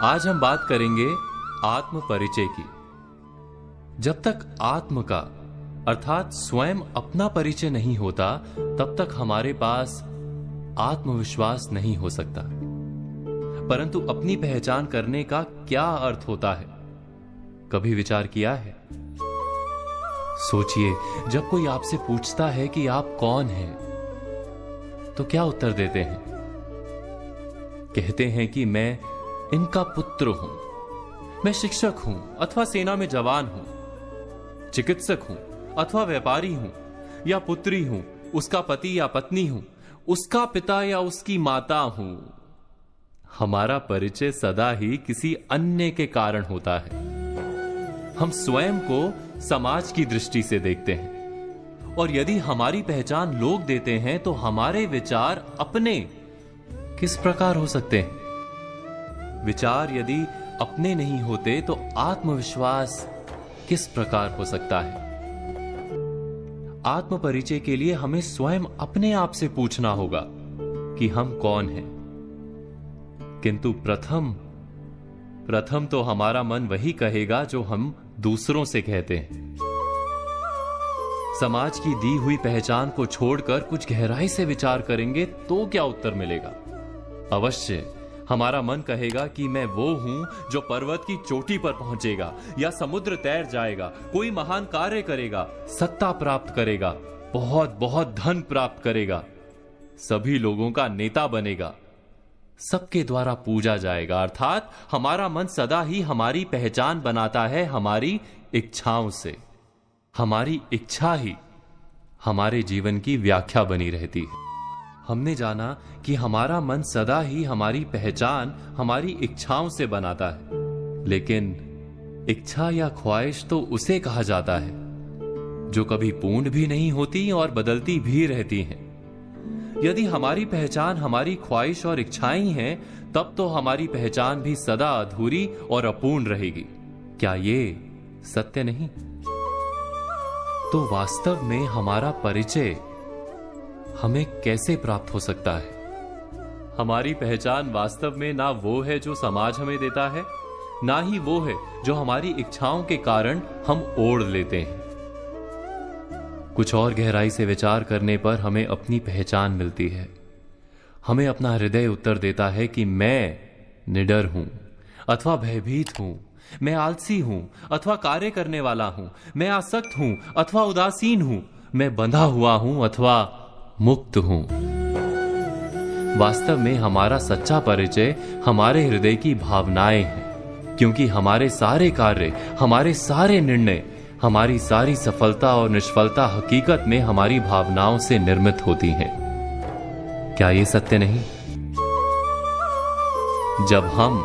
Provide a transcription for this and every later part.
आज हम बात करेंगे आत्म परिचय की। जब तक आत्म का अर्थात स्वयं अपना परिचय नहीं होता, तब तक हमारे पास आत्मविश्वास नहीं हो सकता। परंतु अपनी पहचान करने का क्या अर्थ होता है, कभी विचार किया है? सोचिए, जब कोई आपसे पूछता है कि आप कौन हैं, तो क्या उत्तर देते हैं? कहते हैं कि मैं इनका पुत्र हूं, मैं शिक्षक हूं अथवा सेना में जवान हूं, चिकित्सक हूं अथवा व्यापारी हूं, या पुत्री हूं, उसका पति या पत्नी हूं, उसका पिता या उसकी माता हूं। हमारा परिचय सदा ही किसी अन्य के कारण होता है। हम स्वयं को समाज की दृष्टि से देखते हैं, और यदि हमारी पहचान लोग देते हैं तो हमारे विचार अपने किस प्रकार हो सकते हैं? विचार यदि अपने नहीं होते तो आत्मविश्वास किस प्रकार हो सकता है? आत्म परिचय के लिए हमें स्वयं अपने आप से पूछना होगा कि हम कौन हैं। किंतु प्रथम तो हमारा मन वही कहेगा जो हम दूसरों से कहते हैं। समाज की दी हुई पहचान को छोड़कर कुछ गहराई से विचार करेंगे तो क्या उत्तर मिलेगा? अवश्य हमारा मन कहेगा कि मैं वो हूं जो पर्वत की चोटी पर पहुंचेगा, या समुद्र तैर जाएगा, कोई महान कार्य करेगा, सत्ता प्राप्त करेगा, बहुत बहुत धन प्राप्त करेगा, सभी लोगों का नेता बनेगा, सबके द्वारा पूजा जाएगा। अर्थात हमारा मन सदा ही हमारी पहचान बनाता है हमारी इच्छाओं से। हमारी इच्छा ही हमारे जीवन की व्याख्या बनी रहती है। हमने जाना कि हमारा मन सदा ही हमारी पहचान हमारी इच्छाओं से बनाता है, लेकिन इच्छा या ख्वाहिश तो उसे कहा जाता है जो कभी पूर्ण भी नहीं होती और बदलती भी रहती हैं। यदि हमारी पहचान हमारी ख्वाहिश और इच्छाएं हैं, तब तो हमारी पहचान भी सदा अधूरी और अपूर्ण रहेगी। क्या ये सत्य नहीं? तो वास्तव में हमारा परिचय हमें कैसे प्राप्त हो सकता है? हमारी पहचान वास्तव में ना वो है जो समाज हमें देता है, ना ही वो है जो हमारी इच्छाओं के कारण हम ओढ़ लेते हैं। कुछ और गहराई से विचार करने पर हमें अपनी पहचान मिलती है। हमें अपना हृदय उत्तर देता है कि मैं निडर हूं अथवा भयभीत हूं, मैं आलसी हूं अथवा कार्य करने वाला हूं, मैं आसक्त हूं अथवा उदासीन हूं, मैं बंधा हुआ हूं अथवा मुक्त हूं। वास्तव में हमारा सच्चा परिचय हमारे हृदय की भावनाएं हैं, क्योंकि हमारे सारे कार्य, हमारे सारे निर्णय, हमारी सारी सफलता और निष्फलता हकीकत में हमारी भावनाओं से निर्मित होती हैं। क्या ये सत्य नहीं? जब हम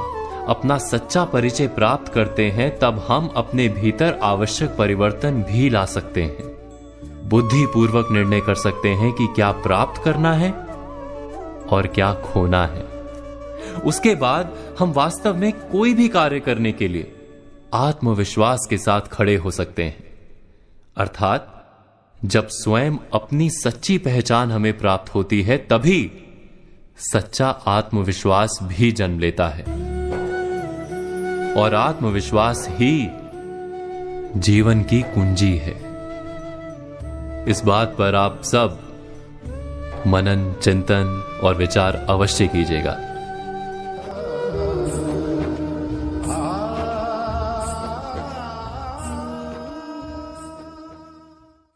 अपना सच्चा परिचय प्राप्त करते हैं, तब हम अपने भीतर आवश्यक परिवर्तन भी ला सकते हैं। बुद्धिपूर्वक निर्णय कर सकते हैं कि क्या प्राप्त करना है और क्या खोना है। उसके बाद हम वास्तव में कोई भी कार्य करने के लिए आत्मविश्वास के साथ खड़े हो सकते हैं। अर्थात जब स्वयं अपनी सच्ची पहचान हमें प्राप्त होती है, तभी सच्चा आत्मविश्वास भी जन्म लेता है, और आत्मविश्वास ही जीवन की कुंजी है। इस बात पर आप सब मनन, चिंतन और विचार अवश्य कीजिएगा।